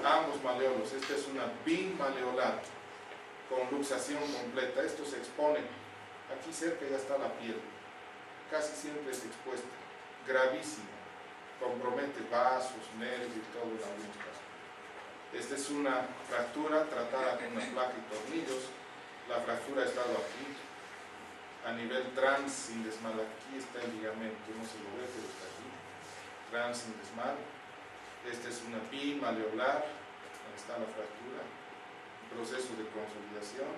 Ambos maleolos, esta es una bimaleolar con luxación completa. Esto se expone, aquí cerca ya está la piel, casi siempre es expuesta, gravísimo, compromete vasos, nervios y todo en algunos casos. Esta es una fractura tratada con una placa y tornillos. La fractura ha estado aquí, a nivel transindesmal. Aquí está el ligamento, no se lo ve, pero está aquí, transindesmal. Esta es una bimaleolar, donde está la fractura, proceso de consolidación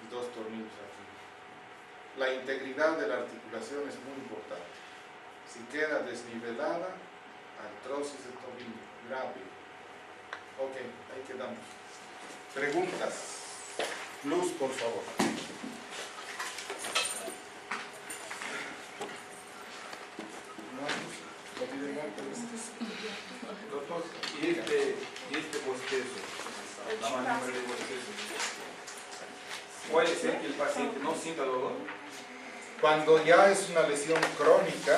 y dos tornillos aquí. La integridad de la articulación es muy importante. Si queda desnivelada, artrosis de tobillo, grave. Ok, ahí quedamos. Preguntas. Luz, por favor. Doctor, ¿y este bostezo? La maniobra de bostezo. ¿Puede ser que el paciente no sienta dolor? Cuando ya es una lesión crónica,